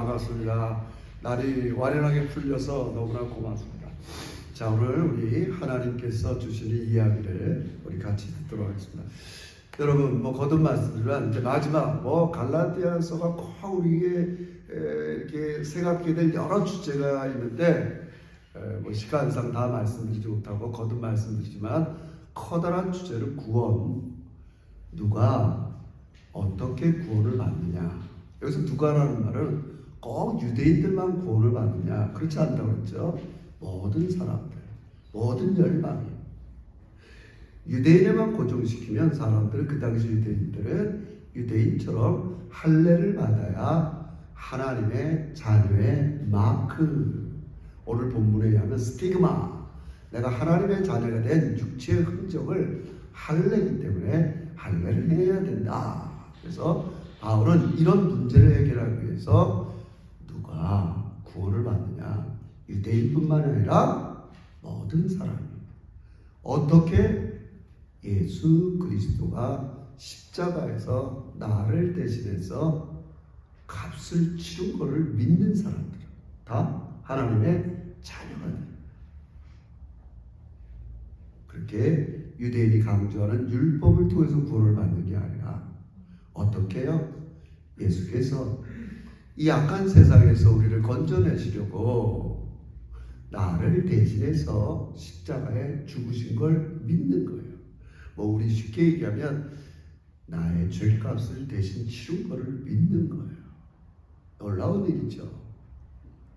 반갑습니다. 날이 완연하게 풀려서 너무나 고맙습니다. 자, 오늘 우리 하나님께서 주시는 이야기를 우리 같이 듣도록 하겠습니다. 여러분, 거듭 말씀드리면 이제 마지막 갈라디아서가 꼭 우리에게 이렇게 생각하게 될 여러 주제가 있는데 시간상 다 말씀드리지 못하고 거듭 말씀드리지만 커다란 주제는 구원. 누가 어떻게 구원을 받느냐. 여기서 누가라는 말은 꼭 유대인들만 구원을 받느냐, 그렇지 않다고 했죠. 모든 사람들, 모든 열방이. 유대인에만 고정시키면 사람들은, 그 당시 유대인들은 유대인처럼 할례를 받아야 하나님의 자녀의 마크, 오늘 본문에 의하면 스티그마, 내가 하나님의 자녀가 된 육체의 흔적을 할례이기 때문에 할례를 해야 된다. 그래서 바울은 이런 문제를 해결하기 위해서 누가 구원을 받느냐, 유대인뿐만 아니라 모든 사람이. 어떻게? 예수 그리스도가 십자가에서 나를 대신해서 값을 치른 것을 믿는 사람들, 다 하나님의 자녀가 돼요. 그렇게 유대인이 강조하는 율법을 통해서 구원을 받는 게 아니라 어떻게 해요? 예수께서 이 악한 세상에서 우리를 건져내시려고 나를 대신해서 십자가에 죽으신 걸 믿는 거예요. 우리 쉽게 얘기하면 나의 죄값을 대신 치른 거를 믿는 거예요. 놀라운 일이죠.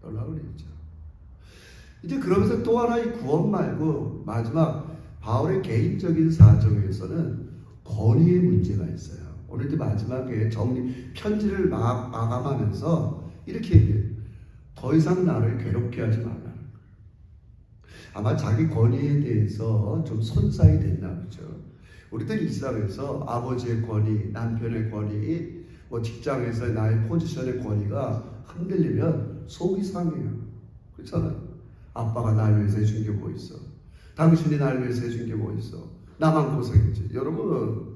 놀라운 일이죠. 이제 그러면서 또 하나, 이 구원 말고 마지막 바울의 개인적인 사정에서는 권위의 문제가 있어요. 오늘 이제 마지막에 편지를 마감하면서 이렇게 얘기해요. 더 이상 나를 괴롭게 하지 말라는 거예요. 아마 자기 권위에 대해서 좀 손상이 됐나 보죠. 우리들 일상에서 아버지의 권위, 남편의 권위, 직장에서의 나의 포지션의 권위가 흔들리면 속이 상해요. 그렇잖아요. 아빠가 날 위해서 해준 게 뭐 있어? 당신이 날 위해서 해준 게 뭐 있어? 나만 고생했지. 여러분,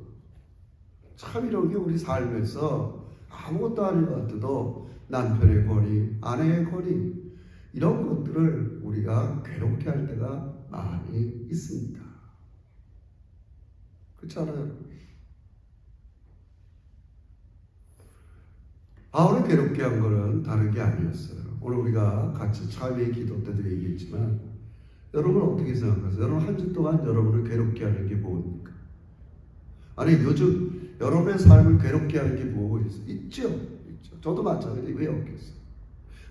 참 이런 게 우리 삶에서 아무것도 아닌 것 같아도 남편의 권위, 아내의 권위, 이런 것들을 우리가 괴롭게 할 때가 많이 있습니다. 그렇지 않아요? 바울을 괴롭게 한 거는 다른 게 아니었어요. 오늘 우리가 같이 참회의 기도 때도 얘기했지만, 여러분 어떻게 생각하세요? 여러분 한 주 동안 여러분을 괴롭게 하는 게 뭡니까? 아니, 요즘 여러분의 삶을 괴롭게 하는 게 뭐가 있어요? 있죠. 저도 마찬가지. 왜 없겠어요?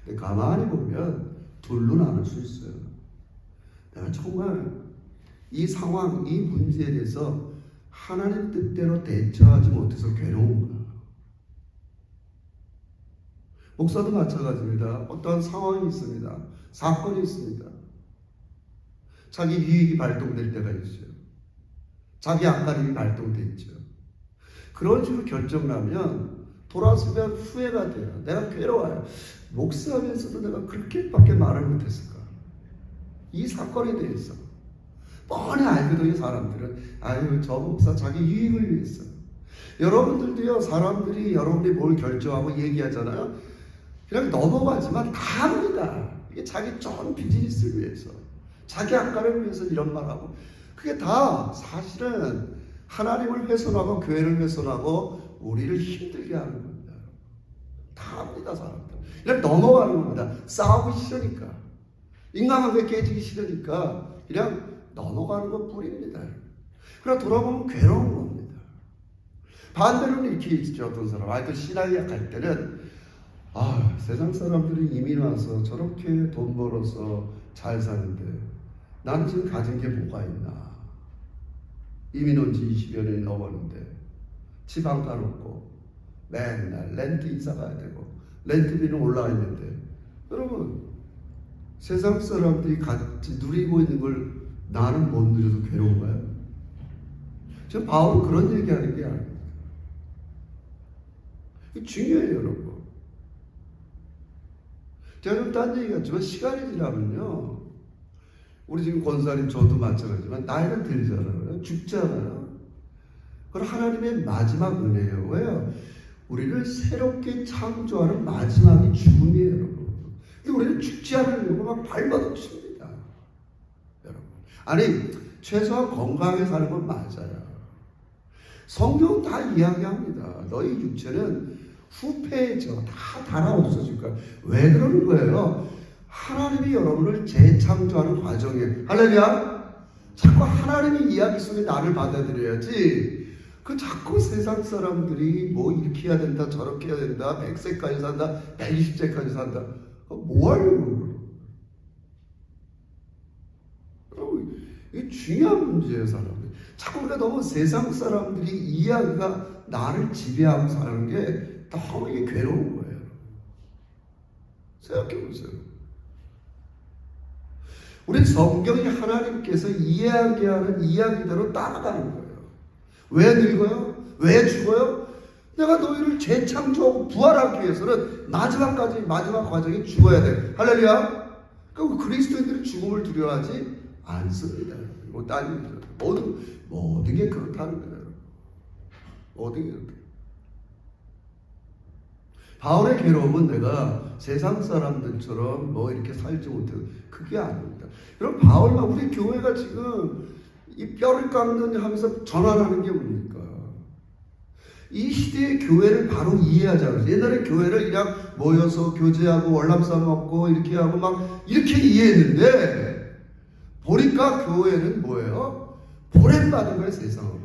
근데 가만히 보면 둘로 나눌 수 있어요. 내가 정말 이 상황, 이 문제에 대해서 하나님 뜻대로 대처하지 못해서 괴로운가? 목사도 마찬가지입니다. 어떠한 상황이 있습니다. 사건이 있습니다. 자기 유익이 발동될 때가 있어요. 자기 앞가림이 발동됐죠. 그런 식으로 결정나면 돌아서면 후회가 돼요. 내가 괴로워요. 목사하면서도 내가 그렇게밖에 말을 못했을까? 이 사건에 대해서 뻔히 알거든요. 사람들은 아유, 저 목사 자기 유익을 위해서. 여러분들도요, 사람들이 여러분이 뭘 결정하고 얘기하잖아요. 그냥 넘어가지만 다 합니다. 이게 자기 좋은 비즈니스를 위해서, 자기 앞가림을 위해서 이런 말하고, 그게 다 사실은 하나님을 훼손하고 교회를 훼손하고 우리를 힘들게 하는 겁니다. 다 합니다. 사람들 그냥 넘어가는 겁니다. 싸우기 싫으니까, 인간관계 깨지기 싫으니까 그냥 넘어가는 것 뿐입니다. 그러나 돌아보면 괴로운 겁니다. 반대로는 이렇게 있죠. 어떤 사람, 또 신앙이 약할 때는 세상 사람들이 이민 와서 저렇게 돈 벌어서 잘 사는데 나는 지금 가진 게 뭐가 있나? 이민 온 지 20여 년이 넘었는데 집 안 가놓고 맨날 렌트 이사 가야 되고 렌트비는 올라와 있는데, 여러분, 세상 사람들이 같이 누리고 있는 걸 나는 못 누려서 괴로운가요? 지금 바울은 그런 얘기하는 게 아닙니다. 중요해요, 여러분. 제가 좀 딴 얘기 같지만 시간이 지나면요, 우리 지금 권사님, 저도 마찬가지지만 나이가 들잖아요. 죽잖아요. 그건 하나님의 마지막 은혜예요. 왜요? 우리를 새롭게 창조하는 마지막이 죽음이에요. 교회는 죽지 않으려고 막 발버둥칩니다. 여러분, 아니 최소한 건강하게 사는 건 맞아요. 성경 다 이야기합니다. 너희 육체는 후패해져 다 달아 없어질 거야. 왜 그러는 거예요? 하나님이 여러분을 재창조하는 과정이에요. 할렐루야. 자꾸 하나님의 이야기 속에 나를 받아들여야지. 그 자꾸 세상 사람들이 뭐 이렇게 해야 된다 저렇게 해야 된다 100세까지 산다 120세까지 산다 뭐 하려고. 이게 중요한 문제예요. 사람들 자꾸 우리가 너무 세상 사람들이 이야기가 나를 지배하고 사는 게 너무 이게 괴로운 거예요. 생각해 보세요. 우리 성경이 하나님께서 이야기하는 이야기대로 따라가는 거예요. 왜 늙어요? 왜 죽어요? 내가 너희를 재창조하고 부활하기 위해서는 마지막 과정이 죽어야 돼. 할렐루야. 그럼 그리스도인들이 죽음을 두려워하지 않습니다. 뭐 딴 모든 게 그렇다는 거예요. 모든 게 그렇다. 바울의 괴로움은 내가 세상 사람들처럼 뭐 이렇게 살지 못해도 그게 아닙니다. 여러분 바울만 우리 교회가 지금 이 뼈를 깎는 하면서 전환하는 게 뭡니까? 이 시대의 교회를 바로 이해하자. 옛날에 교회를 그냥 모여서 교제하고 월남쌈 먹고 이렇게 하고 막 이렇게 이해했는데 보니까 교회는 뭐예요? 보냄받은 거예요. 세상으로.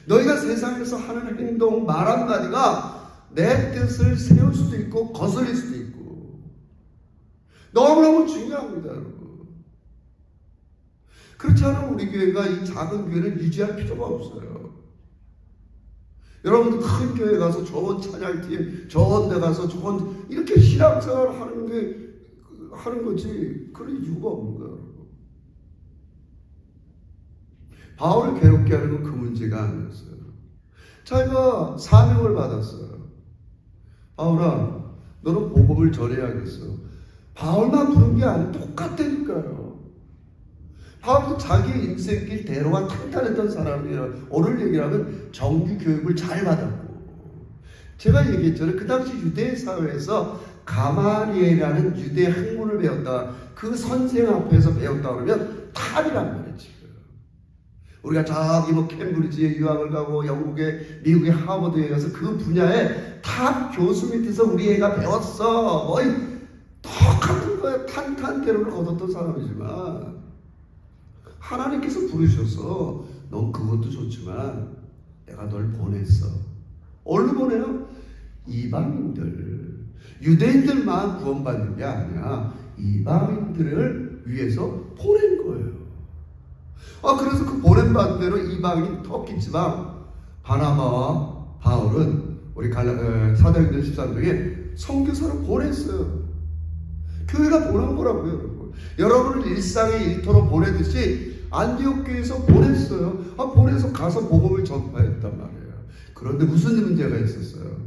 너희가 세상에서 하는 행동 말 한마디가 내 뜻을 세울 수도 있고 거슬릴 수도 있고 너무너무 중요합니다. 여러분. 그렇지 않으면 우리 교회가 이 작은 교회를 유지할 필요가 없어요. 여러분 큰 교회 가서 좋은 찬양팀 좋은 데 가서 좋은 이렇게 신앙생활 하는 거지 그럴 이유가 없는 거예요. 바울을 괴롭게 하는 건 그 문제가 아니었어요. 자기가 사명을 받았어요. 바울아 너는 복음을 전해야겠어. 바울만 부른 게 아니고 똑같다니까요. 바울도 자기 인생길 대로가 탄탄했던 사람이에요. 오늘 얘기하면 정규 교육을 잘 받았고 제가 얘기했잖아요. 그 당시 유대 사회에서 가마리엘이라는 유대 학문을 배웠다. 그 선생 앞에서 배웠다 그러면 탑이란 말이지. 우리가 저기 뭐 캠브리지에 유학을 가고 영국에 미국의 하버드에 가서 그 분야에 탑 교수 밑에서 우리 애가 배웠어. 뭐 똑같은 거에 탄탄대로를 거뒀던 사람이지만 하나님께서 부르셔서 넌 그것도 좋지만 내가 널 보냈어. 어디로 보내요? 이방인들. 유대인들만 구원받는 게 아니야. 이방인들을 위해서 보낸 거예요. 그래서 그 보낸받은 대로 이방인 터키 지방 바나바와 바울은 우리 사도행전 13장에 선교사를 보냈어요. 교회가 보낸 거라고요, 여러분. 여러분을 일상의 일터로 보내듯이 안디옥 교회에서 보냈어요. 보내서 가서 복음을 전파했단 말이에요. 그런데 무슨 문제가 있었어요?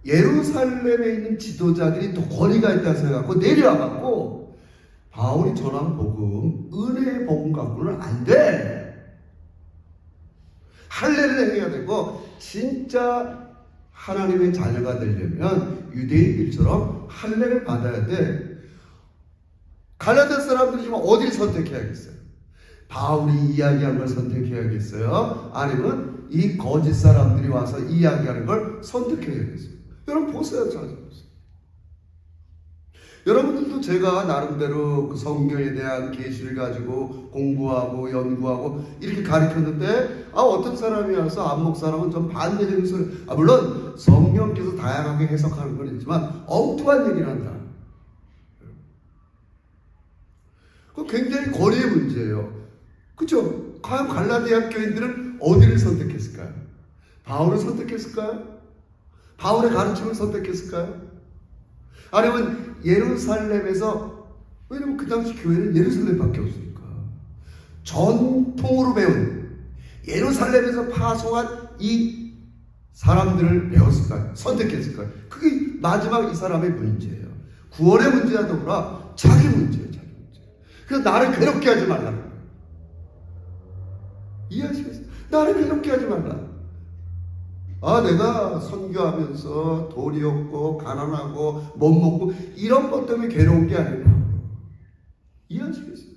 예루살렘에 있는 지도자들이 또 권위가 있다 생각하고 내려와갖고 바울이 전한 복음, 은혜의 복음 갖고는 안 돼. 할례를 해야 되고 진짜 하나님의 자녀가 되려면 유대인들처럼 할례를 받아야 돼. 갈라디아 사람들이 지금 어디를 선택해야겠어요? 바울이 이야기한 걸 선택해야겠어요? 아니면 이 거짓 사람들이 와서 이야기하는 걸 선택해야겠어요? 여러분 보세요. 잘 보세요. 여러분들도 제가 나름대로 그 성경에 대한 계시를 가지고 공부하고 연구하고 이렇게 가르쳤는데 어떤 사람이 와서 안목 사람은 좀 반대적인 소리 물론 성경께서 다양하게 해석하는 건 있지만 엉뚱한 얘기를 한다. 그 굉장히 거리의 문제예요. 그렇죠? 과연 갈라디아 교인들은 어디를 선택했을까요? 바울을 선택했을까요? 바울의 가르침을 선택했을까요? 아니면 예루살렘에서 왜냐면 그 당시 교회는 예루살렘밖에 없으니까 전통으로 배운 예루살렘에서 파송한 이 사람들을 배웠을까요? 선택했을까요? 그게 마지막 이 사람의 문제예요. 구원의 문제와 더불어 자기 문제예요. 자기 문제. 그래서 나를 괴롭게 하지 말라는 거예요. 이해하시겠어요? 나를 괴롭게 하지 말라. 내가 선교하면서 돈이 없고 가난하고 못 먹고 이런 것 때문에 괴로운 게 아니라 이해하시겠어요?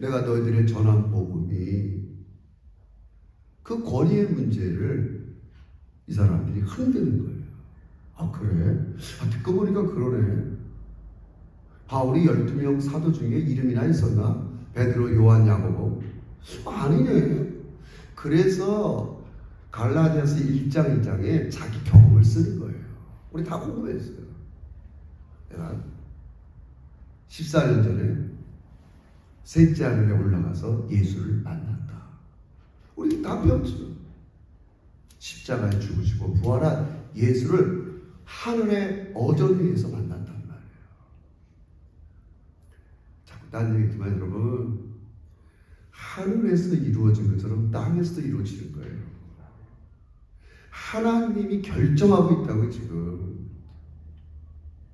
내가 너희들의 전한 복음이 그 권위의 문제를 이 사람들이 흔드는 거예요. 그래? 듣고 보니까 그러네. 바울이 12명 사도 중에 이름이나 있었나? 베드로, 요한, 야고보. 아니네. 그래서 갈라디아서 1장 2장에 자기 경험을 쓰는 거예요. 우리 다 궁금했어요. 내가 14년 전에 셋째 하늘에 올라가서 예수를 만났다. 우리 다 배웠죠. 십자가에 죽으시고 부활한 예수를 하늘의 어전 위에서 만났단 말이에요. 자꾸 딴 얘기지만 여러분, 하늘에서 이루어진 것처럼 땅에서도 이루어지는 거예요. 하나님이 결정하고 있다고 지금.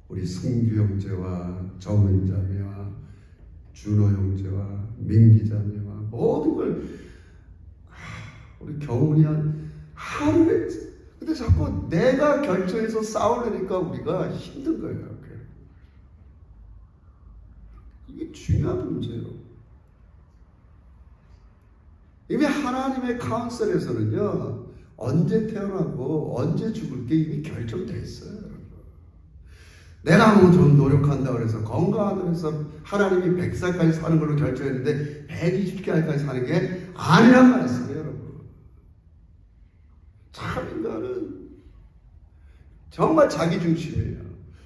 우리 승규 형제와 정은 자매와 준호 형제와 민기 자매와 모든 걸 우리 경훈이 하늘에. 근데 자꾸 내가 결정해서 싸우려니까 우리가 힘든 거예요. 이게 중요한 문제예요. 이미 하나님의 카운슬에서는요, 언제 태어나고 언제 죽을 게 이미 결정되어 있어요. 내가 뭐 좀 노력한다고 해서 건강하다고 해서 하나님이 100살까지 사는 걸로 결정했는데 120살까지 사는 게 아니란 말씀이에요, 여러분. 참 인간은 정말 자기중심이에요.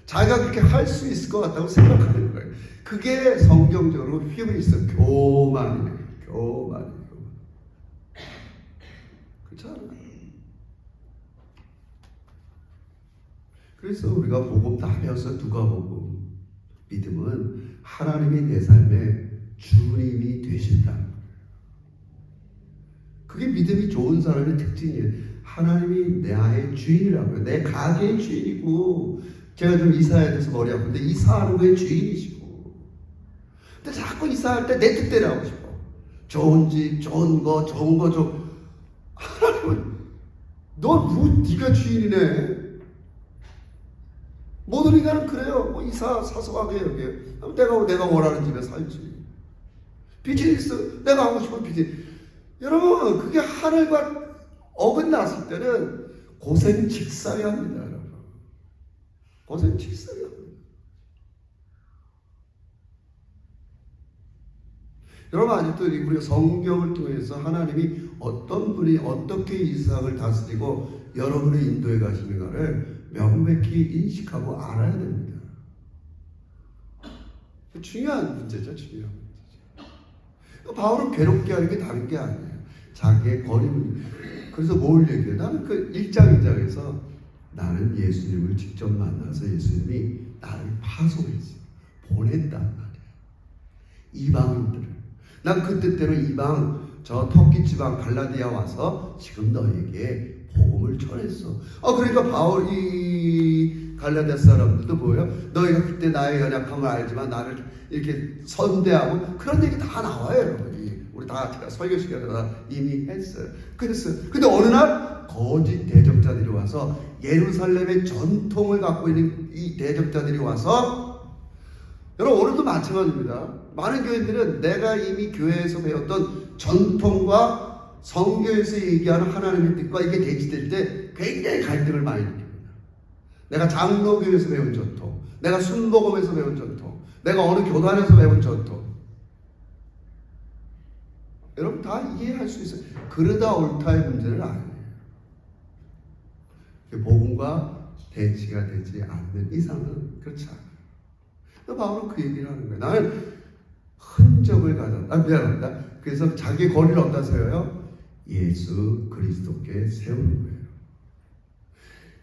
자기가 그렇게 할 수 있을 것 같다고 생각하는 거예요. 그게 성경적으로 휴리스, 교만이에요. 교만이에요. 그렇지 않아요? 그래서 우리가 복음 다 배워서 누가복음, 믿음은 하나님이 내 삶의 주님이 되신다. 그게 믿음이 좋은 사람의 특징이에요. 하나님이 나의 주인이라고요. 내 가게의 주인이고, 제가 좀 이사해야 돼서 머리 아픈데 이사하는 거의 주인이시고, 근데 자꾸 이사할 때 내 뜻대로 하고 싶어. 좋은 집, 좋은 거, 좋은 거 좀. 하나님은 네가 주인이네. 모든 인간은 그래요. 뭐 이사 사소하게 여기 내가 원하는 집에 살지. 비즈니스 내가 하고 싶은 비즈니스. 여러분, 그게 하늘과 어긋났을 때는 고생직사야 합니다. 여러분, 고생직사야 합니다. 여러분, 아직도 우리가 성경을 통해서 하나님이 어떤 분이 어떻게 이 세상을 다스리고 여러분을 인도해 가시는가를 명백히 인식하고 알아야 됩니다. 중요한 문제죠. 중요한 문제죠. 바울은 괴롭게 하는 게 다른 게 아니에요. 자기의 거리를. 그래서 뭘 얘기해요? 나는 그 1장 2장에서 나는 예수님을 직접 만나서 예수님이 나를 파송했어. 보냈단 말이에요. 이방인들을. 난 그 뜻대로 이방 저 터키 지방 갈라디아 와서 지금 너에게 복음을 전했어. 그러니까 바울이 갈라디아 사람들도 뭐예요? 너희가 그때 나의 연약함을 알지만 나를 이렇게 선대하고 그런 얘기 다 나와요, 여러분이. 우리 다 제가 설교 시간에 이미 했어요. 그랬어요. 근데 어느 날 거짓 대적자들이 와서 예루살렘의 전통을 갖고 있는 이 대적자들이 와서, 여러분 오늘도 마찬가지입니다. 많은 교인들은 내가 이미 교회에서 배웠던 전통과 성경에서 얘기하는 하나님의 뜻과 이게 대치될 때 굉장히 갈등을 많이 느낍니다. 내가 장로교에서 배운 전통, 내가 순복음에서 배운 전통, 내가 어느 교단에서 배운 전통, 여러분 다 이해할 수 있어요. 그러다 옳다의 문제는 아니에요. 복음과 대치가 되지 않는 이상은 그렇지 않아요. 바울은 그 얘기를 하는 거예요. 나는 흔적을 가졌다. 미안합니다. 그래서 자기 거리를 어디다 세워요? 예수 그리스도께 세우는 거예요.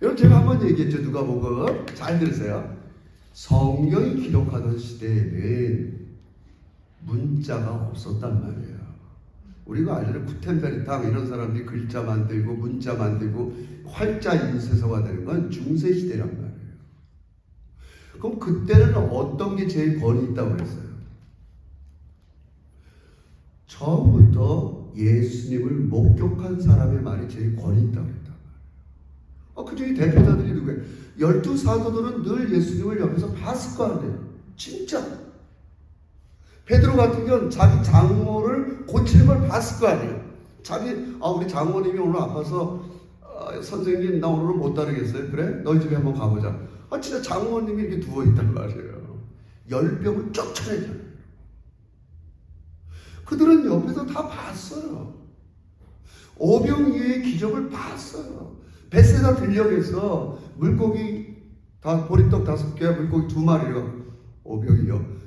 여러분, 제가 한번 얘기했죠. 누가복음 잘 들으세요. 성경이 기록하던 시대에는 문자가 없었단 말이에요. 우리가 알잖아요. 구텐베르탕 이런 사람들이 글자 만들고 문자 만들고 활자 인쇄서가 되는 건 중세시대란 말이에요. 그럼 그때는 어떤 게 제일 권위 있다고 그랬어요? 처음부터 예수님을 목격한 사람의 말이 제일 권위 있다고 했다. 그 중에 대표자들이 누구예요? 12사도들은 늘 예수님을 옆에서 봤을 거 아니에요. 진짜. 베드로 같은 경우는 자기 장모를 고치는 걸 봤을 거 아니에요. 우리 장모님이 오늘 아파서 선생님 나 오늘은 못 따르겠어요. 그래? 너희 집에 한번 가보자. 진짜 장모님이 이렇게 누워있단 말이에요. 열병을 쫓아내잖아요. 그들은 옆에서 다 봤어요. 오병이어의 기적을 봤어요. 베세다 들녘에서 물고기 보리떡 5개, 물고기 2마리가 오병이어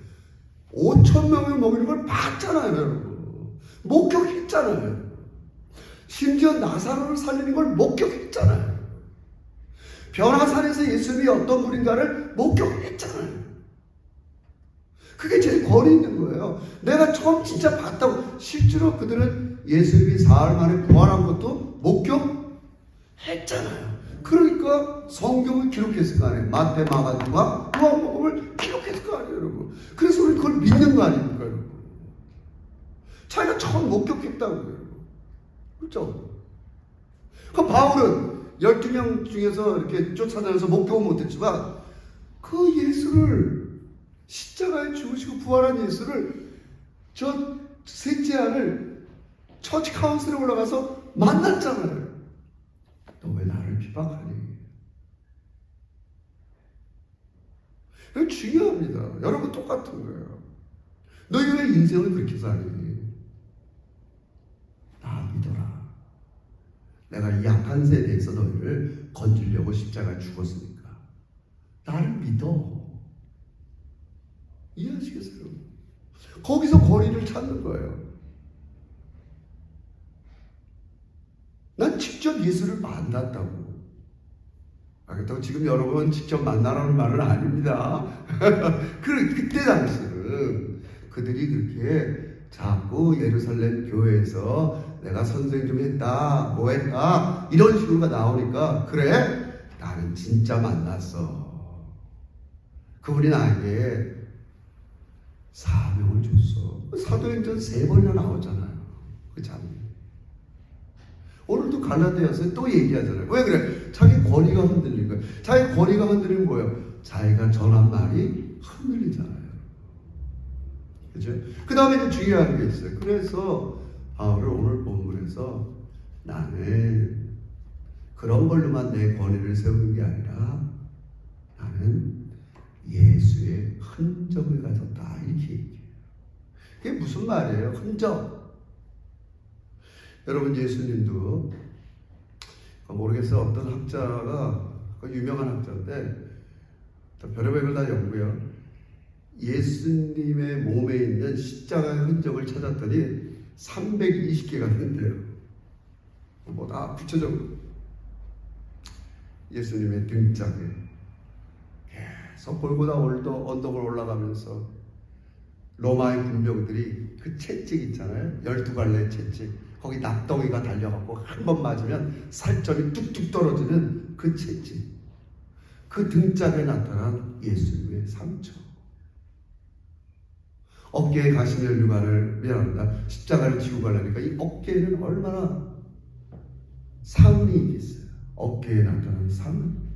5,000명을 먹이는 걸 봤잖아요, 여러분. 목격했잖아요. 심지어 나사로를 살리는 걸 목격했잖아요. 변화산에서 예수님이 어떤 분인가를 목격했잖아요. 그게 제일 권위 있는 거예요. 내가 처음 진짜 봤다고. 실제로 그들은 예수님이 사흘 만에 부활한 것도 목격했잖아요. 그러니까 성경을 기록했을 거 아니에요. 마태, 마가, 누가, 요한복음을 기록했을 거 아니에요, 여러분. 그래서 우리 그걸 믿는 거 아닙니까, 여러분. 자기가 처음 목격했다고요, 여러분. 그렇죠? 그 바울은 12명 중에서 이렇게 쫓아다녀서 목격은 못했지만 그 예수를 십자가에 죽으시고 부활한 예수를 저 셋째 아를 처치 카운슬에 올라가서 만났잖아요. 너 왜 나를 비박하니? 이거 중요합니다. 여러분 똑같은 거예요. 너희 왜 인생을 그렇게 사니? 나 믿어라. 내가 이 약한 세대에서 너희를 건지려고 십자가에 죽었으니까 나를 믿어. 이해하시겠어요? 거기서 거리를 찾는 거예요. 난 직접 예수를 만났다고. 그렇다고 지금 여러분 직접 만나라는 말은 아닙니다. 그때 당시는 그들이 그렇게 자꾸 예루살렘 교회에서 내가 선생 좀 했다, 뭐 했다, 이런 식으로가 나오니까, 그래? 나는 진짜 만났어. 그분이 나에게 사명을 줬어. 사도행전 3번이나 나오잖아요. 그 장면. 오늘도 갈라디아서에 또 얘기하잖아요. 왜 그래? 자기 권위가 흔들린 거예요. 자기 권위가 흔들리는 거예요. 자기가 전한 말이 흔들리잖아요. 그죠? 그 다음에 이제 중요한 게 있어요. 그래서 바울은 오늘 본문에서 나는 그런 걸로만 내 권위를 세우는 게 아니라 나는 예수의 흔적을 가졌다. 이렇게 얘기해요. 그게 무슨 말이에요? 흔적. 여러분 예수님도 모르겠어요. 어떤 학자가 유명한 학자인데 별의별 걸 다 연구해요. 예수님의 몸에 있는 십자가의 흔적을 찾았더니 320개가 된대요. 뭐 다 붙여져. 예수님의 등짝에 계속 골고다 언덕을 올라가면서 로마의 군병들이 그 채찍 있잖아요. 12갈래의 채찍. 거기 낙덩이가 달려갖고 한 번 맞으면 살점이 뚝뚝 떨어지는 그 채찍. 그 등짝에 나타난 예수님의 상처. 어깨에 가시면류관을 십자가를 지고 가려니까 이 어깨에는 얼마나 상흔이 있겠어요. 어깨에 나타난 상흔.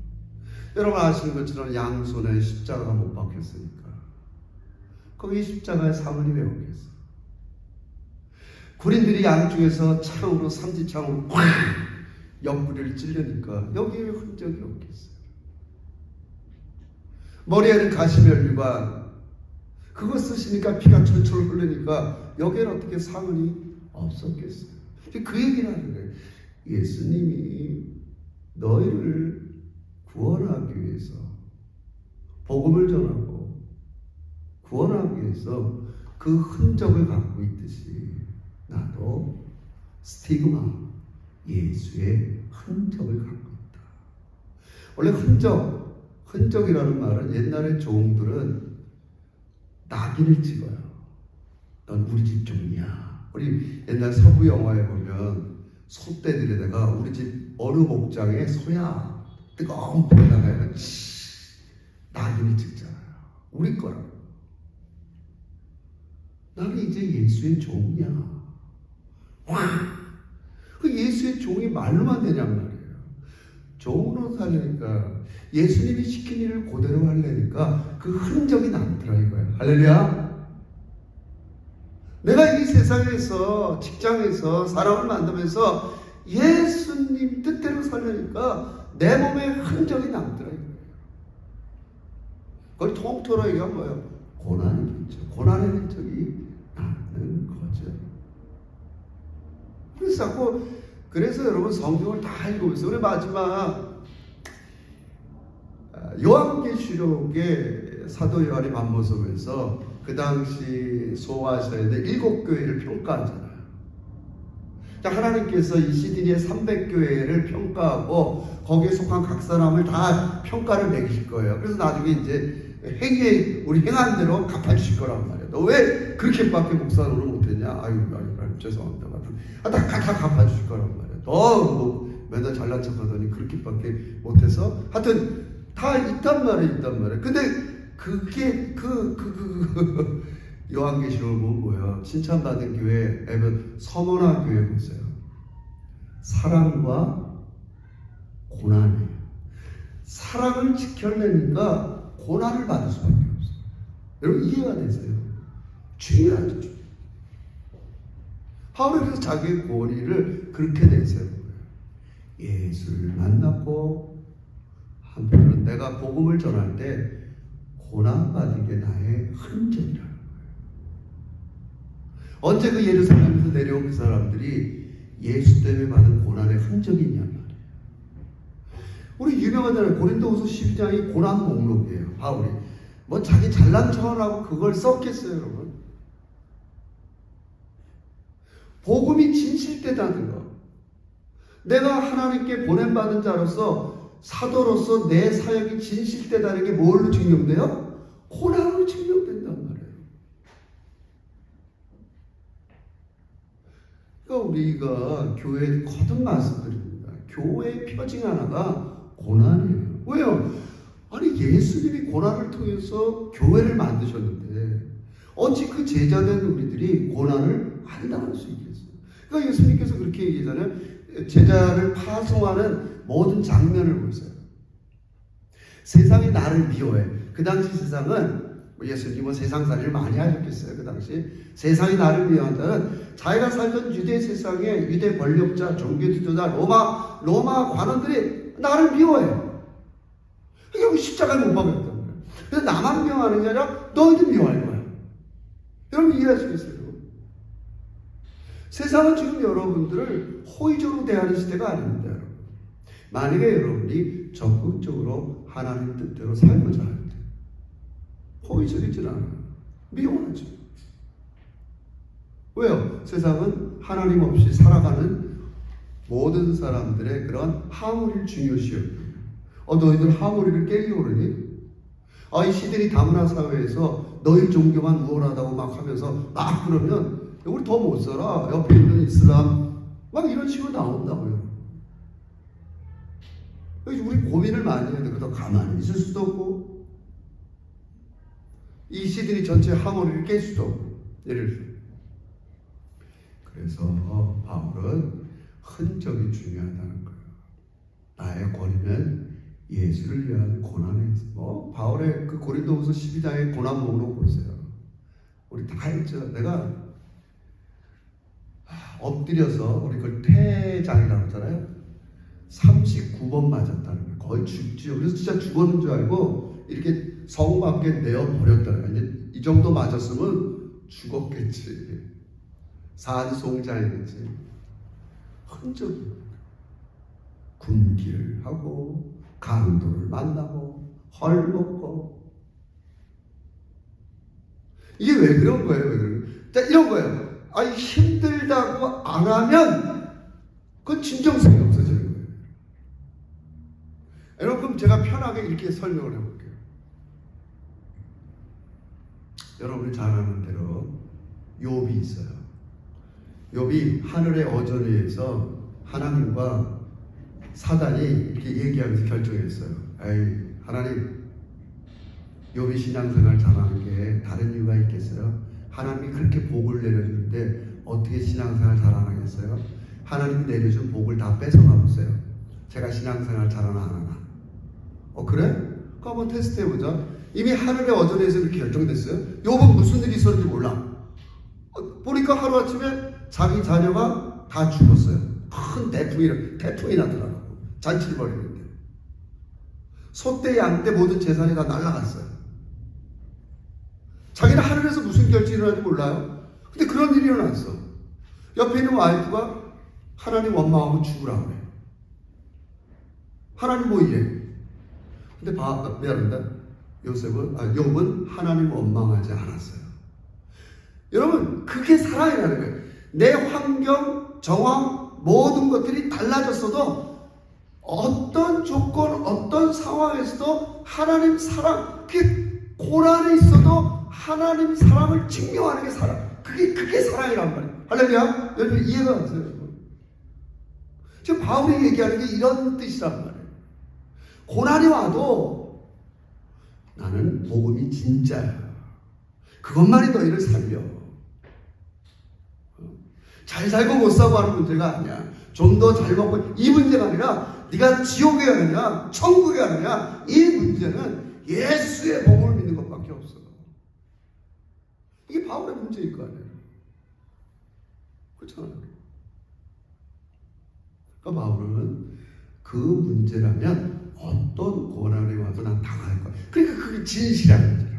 여러분 아시는 것처럼 양손에 십자가가 못 박혔으니까 거기 십자가에 상흔이 왜 없겠어요? 군인들이 양쪽에서 창으로 삼지창으로 꽉 옆구리를 찔르니까 여기에 흔적이 없겠어요. 머리에는 가시면류관 그거 쓰시니까 피가 철철 흐르니까 여기에는 어떻게 상흔이 없었겠어요? 그 얘기를 하는 거예요. 예수님이 너희를 구원하기 위해서 복음을 전하고 구원하기 위해서 그 흔적을 갖고 있듯이 나도 스티그마, 예수의 흔적을 갖고 있다. 원래 흔적이라는 말은 옛날에 종들은 낙인을 찍어요. 넌 우리 집 종이야. 우리 옛날 서부 영화에 보면 소떼들에다가 우리 집 어느 목장에 소야 뜨거운 불에다가 낙인을 찍잖아요. 우리 거라고. 나는 이제 예수의 종이야. 그 예수의 종이 말로만 되냔 말이에요. 종으로 살려니까 예수님이 시킨 일을 그대로 하려니까 그 흔적이 남더라 이거예요. 할렐루야. 내가 이 세상에서 직장에서 사람을 만나면서 예수님 뜻대로 살려니까 내 몸에 흔적이 남더라 이거예요. 그걸 통틀어 얘기하면 뭐예요? 고난이겠죠. 고난의 흔적이 남는 거죠. 그래서 여러분 성경을 다 읽어보세요. 우리 마지막 요한계시록의 사도 요한이 반모섬에서 그 당시 소아시아에 7교회를 평가하잖아요. 하나님께서 이 시드니의 300교회를 평가하고 거기에 속한 각 사람을 다 평가를 매기실 거예요. 그래서 나중에 이제 우리 행한 대로 갚아주실 거란 말이에요. 너 왜 그렇게밖에 목사 노릇 못했냐? 아유, 죄송합니다. 다 갚아주실 거란 말이에요. 너 맨날 잘난 척하더니 그렇게밖에 못해서 하여튼 다 있단 말이에요. 근데 그게 요한계시록을 보면 뭐예요? 칭찬받은 교회, 서머나 교회 보세요. 사랑과 고난이에요. 사랑을 지켜내니까 고난을 받을 수밖에 없어요. 여러분 이해가 되세요? 중요하죠. 바울이 그래서 자기의 권위를 그렇게 내세운 거예요. 예수를 만났고 한편으로는 내가 복음을 전할 때 고난받은 게 나의 흔적이라는 거예요. 언제 그 예루살렘에서 내려온 그 사람들이 예수 때문에 받은 고난의 흔적이 있냔 말이에요. 우리 유명하잖아요. 고린도후서 12장이 고난 목록이에요. 바울이 뭐 자기 잘난 척하고 그걸 썼겠어요, 여러분. 복음이 진실되다는 거. 내가 하나님께 보냄받은 자로서 사도로서 내 사역이 진실되다는 게 뭘로 증명돼요? 고난으로 증명된단 말이에요. 그러니까 우리가 교회에 거듭 말씀드립니다. 교회의 표징 하나가 고난이에요. 왜요? 아니 예수님이 고난을 통해서 교회를 만드셨는데 어찌 그 제자된 우리들이 고난을 안 당할 수 있겠어요? 그러니까 예수님께서 그렇게 얘기하잖아요. 제자를 파송하는 모든 장면을 보세요. 세상이 나를 미워해. 그 당시 세상은 예수님은 세상살이를 많이 하셨겠어요. 그 당시 세상이 나를 미워한다는 자기가 살던 유대 세상의 유대 권력자, 종교 지도자, 로마 관원들이 나를 미워해. 그러니까 십자가에 못 박았단 거예요. 그래서 나만 미워하는 게 아니라 너희도 미워할 거야. 여러분 이해하시겠어요? 세상은 지금 여러분들을 호의적으로 대하는 시대가 아닙니다. 여러분. 만약에 여러분이 적극적으로 하나님 뜻대로 살고자 할 때 호의적이진 않아요. 미워하죠. 왜요? 세상은 하나님 없이 살아가는 모든 사람들의 그런 하모니를 중요시 여겨요. 너희들 하모니를 깨려고 그러니? 이 시들이 다문화 사회에서 너희 종교만 우월하다고 막 하면서 막 그러면 우리 더 못 살아. 옆에 있는 이슬람 막 이런 식으로 나온다고요. 우리 고민을 많이 해야 돼. 그래도 가만히 있을 수도 없고 이 시들이 전체 하모니를 깰 수도 없고 예를 들어. 그래서 바울은 흔적이 중요하다는 거예요. 나의 권위는 예수를 위한 고난에 있어. 바울의 그 고린도후서 12장의 고난 목록 보세요. 우리 다 했죠. 내가 엎드려서 우리 그걸 태장이라고 하잖아요. 39번 맞았다는 거예요. 거의 죽지요. 그래서 진짜 죽었는 줄 알고 이렇게 성 밖에 내어버렸다는 거예요. 이제 이 정도 맞았으면 죽었겠지. 산송자이겠지. 흔적이 군기를 하고 강도를 만나고 헐먹고 이게 왜 그런 거예요? 왜 그런 거예요? 자, 이런 거예요. 힘들다고 안 하면 그건 진정성이 없어지는 거예요. 여러분 그럼 제가 편하게 이렇게 설명을 해볼게요. 여러분이 잘 아는 대로 욥이 있어요. 욥이 하늘의 어전위에서 하나님과 사단이 이렇게 얘기하면서 결정했어요. 하나님, 욥이 신앙생활 잘하는 게 다른 이유가 있겠어요? 하나님이 그렇게 복을 내려주는데 어떻게 신앙생활 잘하겠어요? 하나님이 내려준 복을 다 뺏어가 보세요. 제가 신앙생활 잘하나 안 하나. 그래? 그럼 한번 테스트 해보자. 이미 하늘의 어전에서 이렇게 결정됐어요. 요번 무슨 일이 있었는지 몰라. 보니까 하루아침에 자기 자녀가 다 죽었어요. 큰 태풍이 나더라고. 잔치를 벌이는데. 소떼 양떼 모든 재산이 다 날아갔어요. 자기는 하늘에서 무슨 결정이 일어나는지 몰라요. 근데 그런 일이 일어났어. 옆에 있는 와이프가 하나님 원망하고 죽으라고 그래요. 하나님 뭐 이래? 근데 미안합니다. 욥은 하나님 원망하지 않았어요. 여러분, 그게 사랑이라는 거예요. 내 환경, 정황, 모든 것들이 달라졌어도 어떤 조건, 어떤 상황에서도 하나님 사랑, 그게 고난에 있어도 하나님 사랑을 증명하는 게 사랑. 그게 사랑이란 말이에요. 할렐루야. 여러분 이해가 안 돼요? 지금 바울이 얘기하는 게 이런 뜻이란 말이에요. 고난이 와도 나는 복음이 진짜야. 그것만이 너희를 살려. 잘 살고 못 살고 하는 문제가 아니야. 좀 더 잘 먹고 이 문제가 아니라 네가 지옥에 가느냐 천국에 가느냐 이 문제는 예수의 복음을 믿는 것밖에 없어. 이게 바울의 문제일 거 아니에요. 그렇잖아요. 그러니까 바울은 그 문제라면 어떤 고난이 와도 난 당할 거야. 그러니까 그게 진실한 문제라는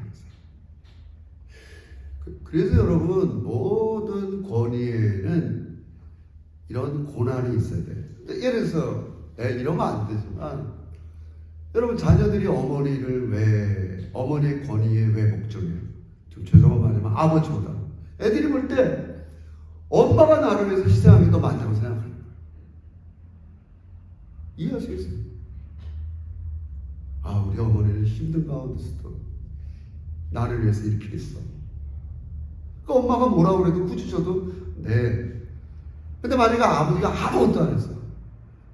거예요. 그래서 여러분 모든 권위에는 이런 고난이 있어야 돼요. 예를 들어서 이러면 안 되지만 여러분 자녀들이 어머니의 권위에 왜 복종해요? 좀 죄송한 말이지만 아버지보다 애들이 볼 때 엄마가 나를 위해서 희생하는 게 더 많다고 생각하는 거예요. 이해하시겠어요? 우리 어머니는 힘든 가운데서도 나를 위해서 이렇게 했어. 그 엄마가 뭐라고 그래도 꾸짖어도 네. 근데 만약에 아버지가 아무것도 안 했어.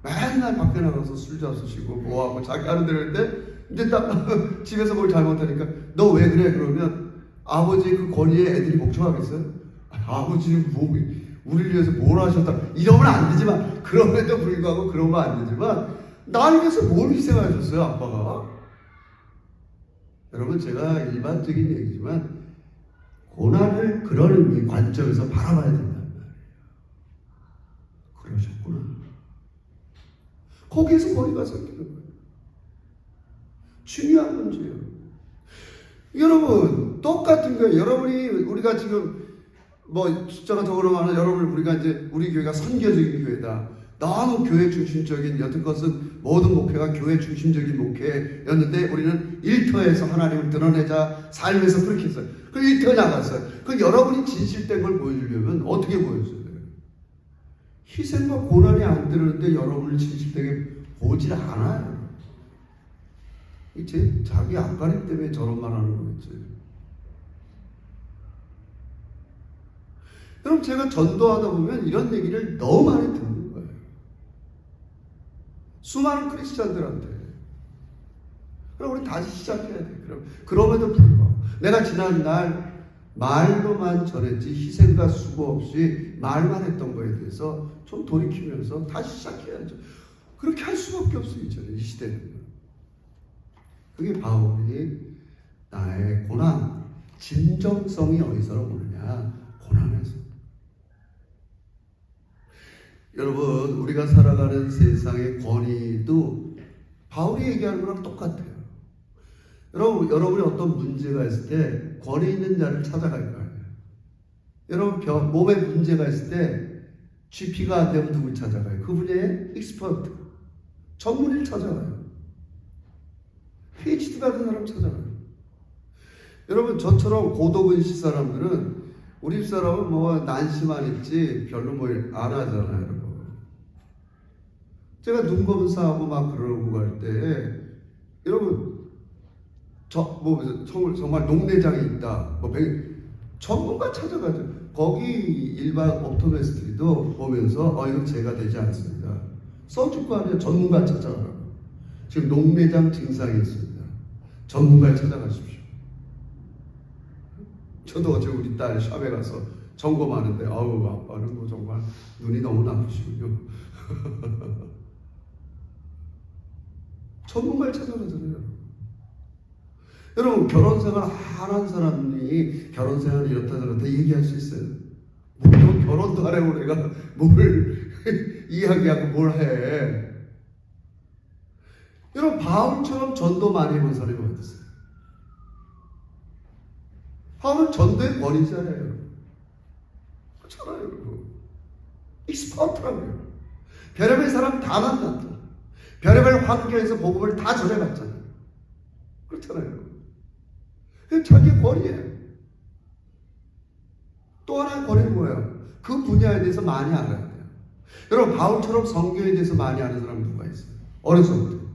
맨날 밖에 나가서 술 잡수시고 뭐하고 자기 하는 대로 했는데 이제 딱 집에서 뭘 잘못하니까 너 왜 그래? 그러면 아버지의 그 권위에 애들이 복종하겠어요? 아버지는 우리를 위해서 뭘 하셨다. 이러면 안 되지만 그럼에도 불구하고 그러면 안 되지만 나를 위해서 뭘 희생하셨어요 아빠가? 여러분 제가 일반적인 얘기지만 고난을 그런 관점에서 바라봐야 된다는 말이에요. 그러셨구나. 거기에서 머리가 생기는 거예요. 중요한 문제예요. 여러분 똑같은 거예요. 우리가 지금 숫자가 더 그러면 여러분 우리가 이제 우리 교회가 선교적인 교회다. 너무 교회 중심적인 여튼 것은 모든 목회가 교회 중심적인 목회였는데 우리는 일터에서 하나님을 드러내자 삶에서 그렇게 했어요. 그 일터 나갔어요. 그 여러분이 진실된 걸 보여주려면 어떻게 보여줘야 돼요? 희생과 고난이 안 들었는데 여러분을 진실되게 보질 않아요. 자기 앞가림 때문에 저런 말 하는 거겠지. 여러분 제가 전도하다 보면 이런 얘기를 너무 많이 듣는 거예요. 수많은 크리스찬들한테. 그럼 우리 다시 시작해야 돼. 그럼에도 불구하고 내가 지난날 말로만 전했지 희생과 수고 없이 말만 했던 거에 대해서 좀 돌이키면서 다시 시작해야죠. 그렇게 할 수밖에 없어요. 이 시대는. 그게 바울이 나의 고난, 진정성이 어디서 오느냐? 고난에서. 여러분 우리가 살아가는 세상의 권위도 바울이 얘기하는 거랑 똑같아요. 여러분이 어떤 문제가 있을 때 권위 있는 자를 찾아갈 거예요. 여러분 몸에 문제가 있을 때 GP가 안 되면 누굴 찾아가요? 그분의 익스퍼트, 전문의를 찾아가요. PhD 받은 사람 찾아가요. 여러분 저처럼 고도근시 사람들은 우리 사람은 난시만 있지 별로 안 하잖아요. 여러분. 제가 눈 검사하고 막 그러고 갈 때 여러분 정말 녹내장이 있다. 전문가 찾아가죠. 거기 일반 옵토메스트리도 보면서 이건 제가 되지 않습니다. 써줄 거 아니에요. 전문가 찾아가라고. 지금 녹내장 증상이 있습니다. 전문가를 찾아가십시오. 저도 어제 우리 딸 샵에 가서 점검하는데 아우 아빠는 뭐 정말 눈이 너무 나쁘시군요. 전문가를 찾아가잖아요. 여러분 결혼 생활 안 한 사람이 결혼 생활이 이렇다 저렇다 얘기할 수 있어요. 뭐 결혼도 안 하고 내가 뭘 이야기하고 뭘 해. 여러분 바울처럼 전도 많이 해본 사람이 어디 있어요? 바울은 전도의 권위자예요. 그렇잖아요, 여러분. 익스퍼트라고요. 별의별 사람 다 만났죠. 별의별 환경에서 복음을 다 전해봤잖아요. 그렇잖아요. 그게 자기의 권위예요. 또 하나의 권위는 뭐예요? 그 분야에 대해서 많이 알아야 돼요. 여러분 바울처럼 성경에 대해서 많이 아는 사람은 누가 있어요? 어려서부터.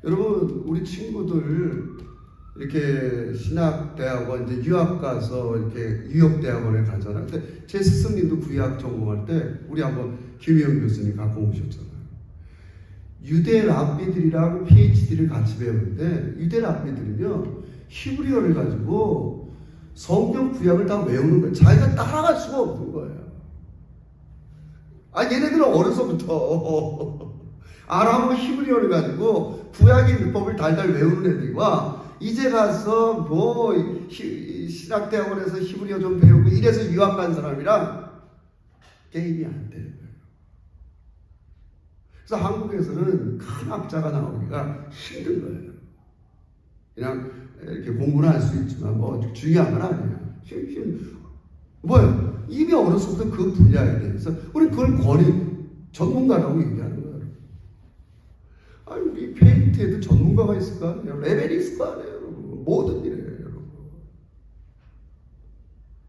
여러분 우리 친구들 이렇게 신학대학원 이제 유학 가서 이렇게 유역대학원에 가잖아요. 근데 제 스승님도 구약 전공할 때 우리 한번 김희영 교수님 갖고 오셨잖아요. 유대 랍비들이랑 PhD를 같이 배우는데 유대 랍비들은요 히브리어를 가지고 성경 구약을 다 외우는 거예요. 자기가 따라갈 수가 없는 거예요. 아 얘네들은 어려서부터 아람어 히브리어를 가지고 구약의 율법을 달달 외우는 애들과 이제 가서 뭐 신학대학원에서 히브리어 좀 배우고 이래서 유학 간 사람이랑 게임이 안 되는 거예요. 그래서 한국에서는 큰 학자가 나오기가 힘든 거예요. 그냥 이렇게 공부는 할 수 있지만 뭐 중요한 건 아니에요. 뭐예요? 이미 어려서부터 그 분야에 대해서 우리 그걸 전문가라고 얘기하는 거예요. 아니 우리 페인트에도 전문가가 있을까? 레벨이 있을 거 아니에요. 모든 일에 여러분.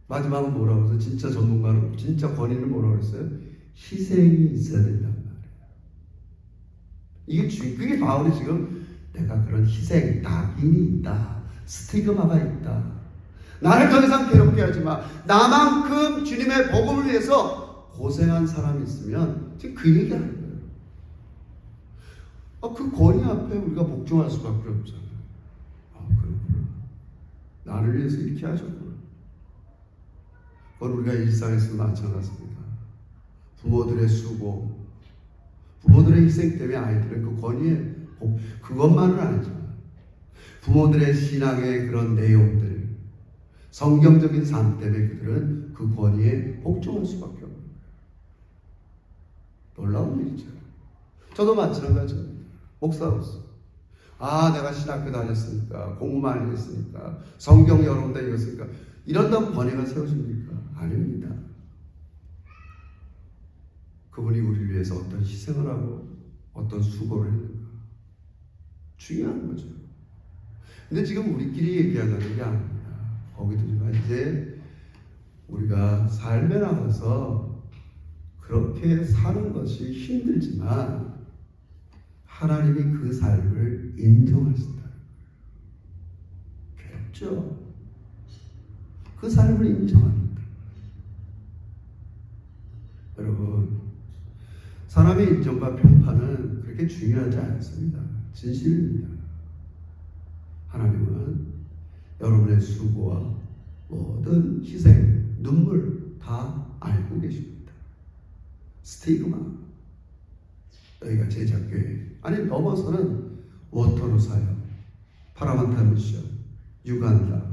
마지막은 뭐라고 해서 진짜 전문가는 진짜 권위는 뭐라고 했어요? 희생이 있어야 된단 말이에요. 그게 바울이 지금 내가 그런 희생, 낙인이 있다. 스티그마가 있다. 나를 더 이상 괴롭게 하지 마. 나만큼 주님의 복음을 위해서 고생한 사람이 있으면 지금 그 얘기하는 거예요. 그 권위 앞에 우리가 복종할 수밖에 없잖아요. 그렇구나. 나를 위해서 이렇게 하셨구나. 그건 우리가 일상에서 마찬가지입니다. 부모들의 수고, 부모들의 희생 때문에 아이들은 그 권위에 그것만은 아니죠. 부모들의 신앙의 그런 내용들, 성경적인 삶 때문에 그들은 그 권위에 복종할 수밖에 없는 거예요. 놀라운 일이죠. 저도 마찬가지입니다. 목사로서. 내가 신학교 다녔으니까, 공부 많이 했으니까, 성경 여러 군데 읽었으니까, 이런다고 권위가 세워집니까? 아닙니다. 그분이 우리를 위해서 어떤 희생을 하고, 어떤 수고를 했는가. 중요한 거죠. 근데 지금 우리끼리 얘기하자는 게 아닙니다. 거기도 이제 우리가 삶에 나가서 그렇게 사는 것이 힘들지만, 하나님이 그 삶을 인정하신다. 괴롭죠. 그 삶을 인정합니다. 여러분, 사람의 인정과 평판은 그렇게 중요하지 않습니다. 진실입니다. 하나님은 여러분의 수고와 모든 희생, 눈물 다 알고 계십니다. 스티그마, 너희가 제자교회, 아니 넘어서는 워터로 사역, 파라만타 미션, 유간다,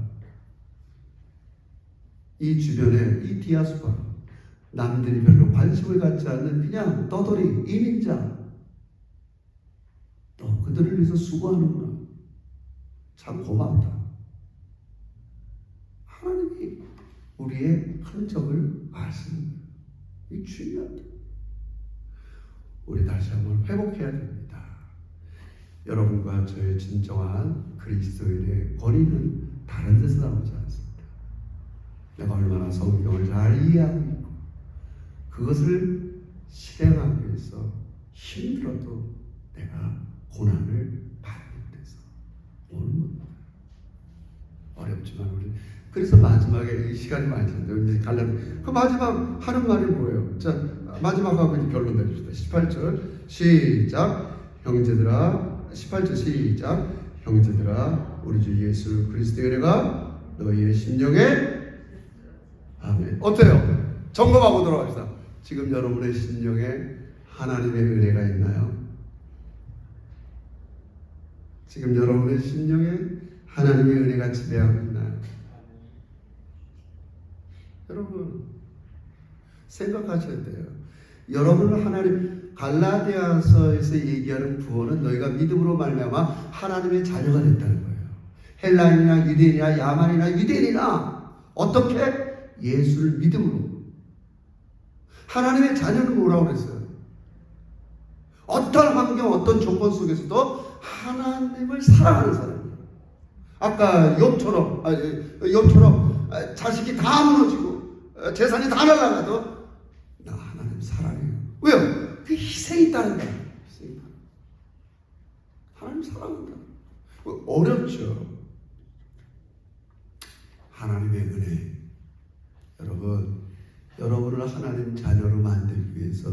이 주변에 이 디아스포라, 남들이 별로 관심을 갖지 않는 그냥 떠돌이 이민자, 너 그들을 위해서 수고하는구나. 참 고맙다. 하나님이 우리의 흔적을 아시는 거예요. 이게 중요하다. 우리 다시 한번 회복해야 됩니다. 여러분과 저의 진정한 그리스도인의 권위는 다른 데서 나오지 않습니다. 내가 얼마나 성경을 잘 이해하고 있고 그것을 실행하기 위해서 힘들어도 내가 고난을 받는 데서 오는 겁니다. 어렵지만 우리 그래서 마지막에 이 시간이 많이 찼는데 이제 갈라면 그 마지막 하는 말이 뭐예요? 자, 마지막 하고 이제 결론 내립시다. 18절 시작. 형제들아, 18절 시작. 형제들아, 우리 주 예수 그리스도의 은혜가 너희의 심령에. 아멘. 어때요? 점검하고 돌아갑시다. 지금 여러분의 심령에 하나님의 은혜가 있나요? 지금 여러분의 심령에 하나님의 은혜가 지배하고 있나요? 여러분 생각하셔야 돼요. 여러분은 하나님, 갈라디아서에서 얘기하는 구원은 너희가 믿음으로 말미암아 하나님의 자녀가 됐다는 거예요. 헬라인이나 유대인이나 야만이나 유대인이나 어떻게? 예수를 믿음으로. 하나님의 자녀는 뭐라고 그랬어요? 어떤 환경, 어떤 조건 속에서도 하나님을 사랑하는 사람이에요. 아까 욥처럼 자식이 다 무너지고 재산이 다 날아가도 나 하나님 사랑해요. 왜요? 그 희생이 있다는 거야. 하나님 사랑한다. 어렵죠. 하나님의 은혜. 여러분을 하나님 자녀로 만들기 위해서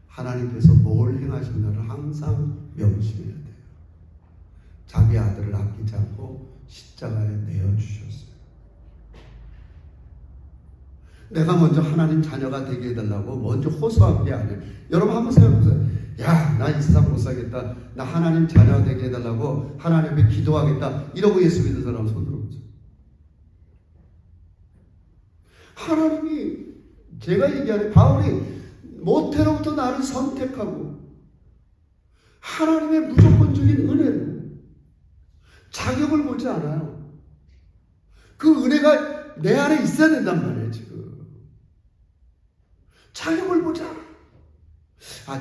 하나님께서 뭘 행하셨나를 항상 명심해야 돼요. 자기 아들을 아끼지 않고 십자가에 내어주셨어요. 내가 먼저 하나님 자녀가 되게 해달라고 먼저 호소한 게 아니에요. 여러분 한번 생각해보세요. 야, 나 이 세상 못 살겠다. 나 하나님 자녀가 되게 해달라고 하나님 앞에 기도하겠다. 이러고 예수 믿는 사람 손 들어보세요. 하나님이, 제가 얘기하는 바울이 모태로부터 나를 선택하고 하나님의 무조건적인 은혜로 자격을 보지 않아요. 그 은혜가 내 안에 있어야 된단 말이에요. 지금 자격을 보지 않아요.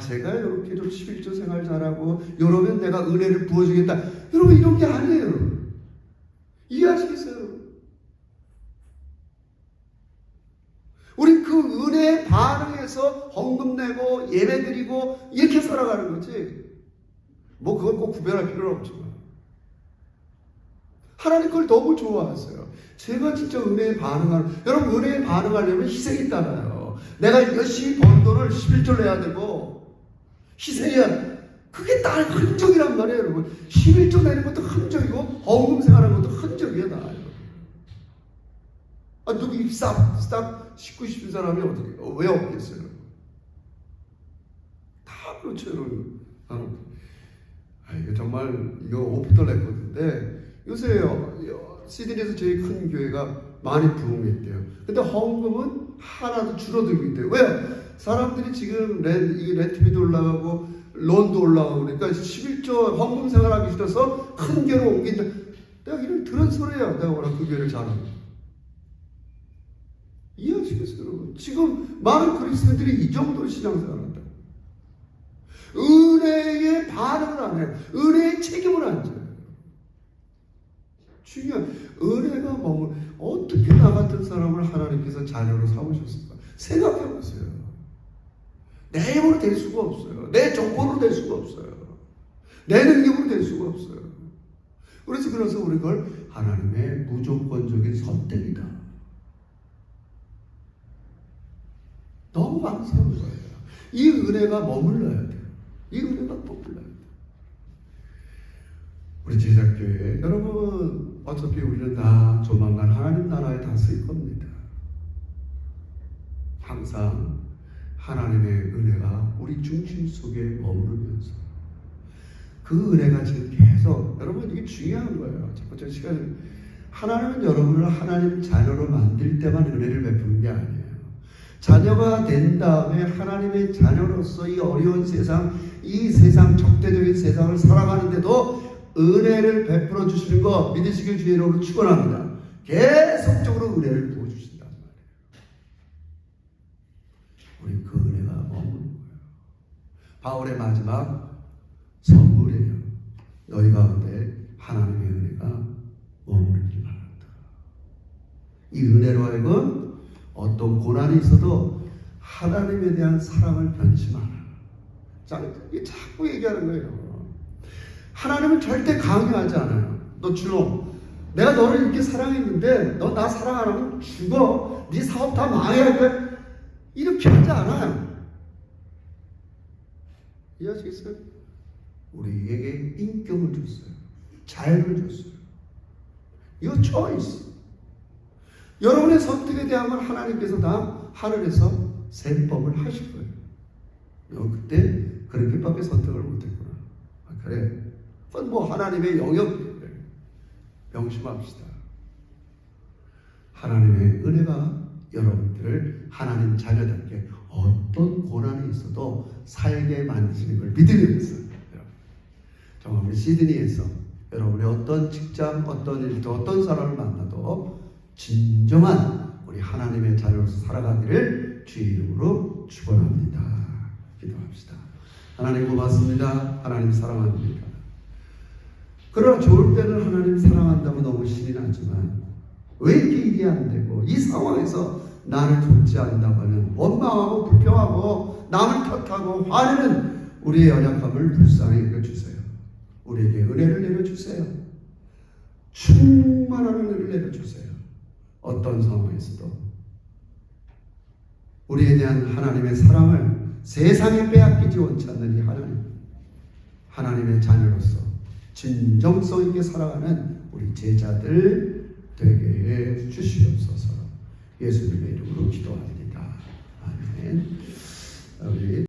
제가 이렇게 좀 11조 생활 잘하고 이러면 내가 은혜를 부어주겠다. 여러분 이런 게 아니에요. 이해하시겠어요? 우리 그 은혜에 반응해서 헌금 내고 예배 드리고 이렇게 살아가는 거지. 뭐 그건 꼭 구별할 필요는 없지만 하나님 그걸 너무 좋아하세요. 제가 진짜 은혜에 반응하는, 여러분 은혜에 반응하려면 희생이 따라요. 내가 열심히 번 돈을 11조 내야 되고 희생해야, 그게 날 흔적이란 말이에요. 여러분 11조 내는 것도 흔적이고 헌금 생활하는 것도 흔적이에요. 나요. 누구 싹 씻고 싶은 사람이 어떻게, 왜 없겠어요? 다 그렇죠, 여러분. 이거 정말, 이거 오프 더 레코드인데, 요새 시드니에서 제일 큰 교회가 많이 부흥했대요. 근데 헌금은 하나도 줄어들고 있대요. 왜? 사람들이 지금 렌트비도 올라가고, 론도 올라가고, 그러니까 11조 헌금 생활하기 싫어서 큰 교회로 옮긴다. 내가 이런 들은 소리야. 내가 워낙 그 교회를 잘하고. 이해하시겠어요, 여러분? 지금 많은 그리스도인들이 이 정도로 신앙생활한다. 은혜에 반응을 안 해요. 은혜에 책임을 안 져요. 중요한, 은혜가 어떻게 나 같은 사람을 하나님께서 자녀로 삼으셨을까? 생각해 보세요. 내 힘으로 될 수가 없어요. 내 조건으로 될 수가 없어요. 내 능력으로 될 수가 없어요. 그래서 우리 그걸 하나님의 무조건적인 선택이다. 너무 감사한 거예요. 이 은혜가 머물러야 돼요. 이 은혜가 머물러야 돼요. 우리 제작교회 여러분, 어차피 우리는 다 조만간 하나님 나라에 다스릴 겁니다. 항상 하나님의 은혜가 우리 중심 속에 머무르면서 그 은혜가 지금 계속, 여러분 이게 중요한 거예요. 첫 번째 시간에 하나님은 여러분을 하나님 자녀로 만들 때만 은혜를 베푸는 게 아니에요. 자녀가 된 다음에 하나님의 자녀로서 이 어려운 세상, 이 세상, 적대적인 세상을 살아가는데도 은혜를 베풀어 주시는 거 믿으시길 주의 이름으로 축원합니다. 계속적으로 은혜를 부어주신단 말이에요. 우리 그 은혜가 머무는 거예요. 바울의 마지막 선물이에요. 너희 가운데 하나님의 은혜가 머무르길 바란다. 이 은혜로 하여금 어떤 고난이 있어도 하나님에 대한 사랑을 변치 마라. 자꾸 얘기하는 거예요. 하나님은 절대 강요하지 않아요. 너 주로 내가 너를 이렇게 사랑했는데 너 나 사랑 안 하면 죽어. 네 사업 다 망해야 돼. 이렇게 하지 않아요. 이해하시겠어요? 우리에게 인격을 줬어요. 자유를 줬어요. Your choice. 여러분의 선택에 대한 건 하나님께서 다 하늘에서 셈법을 하실 거예요. 그때 그렇게밖에 선택을 못했구나. 그래. 그건 뭐 하나님의 영역이에요. 명심합시다. 하나님의 은혜가 여러분들을 하나님 자녀답게 어떤 고난이 있어도 살게 만드시는 걸 믿으면서 정말 우리 시드니에서 여러분의 어떤 직장, 어떤 일도, 어떤 사람을 만나도 진정한 우리 하나님의 자녀로서 살아가기를 주의 이름으로 축원합니다. 기도합시다. 하나님 고맙습니다. 하나님 사랑합니다. 그러나 좋을 때는 하나님 사랑한다고 너무 신이 나지만 왜 이렇게 일이 안 되고 이 상황에서 나를 돕지 않는다고 하는 원망하고 불평하고 남을 탓하고 화내는 우리의 연약함을 불쌍히 여겨주세요. 우리에게 은혜를 내려주세요. 충만한 은혜를 내려주세요. 어떤 상황에서도 우리에 대한 하나님의 사랑을 세상에 빼앗기지 원치 않는 이 하나님의 자녀로서 진정성 있게 살아가는 우리 제자들 되게 해 주시옵소서. 예수님의 이름으로 기도합니다.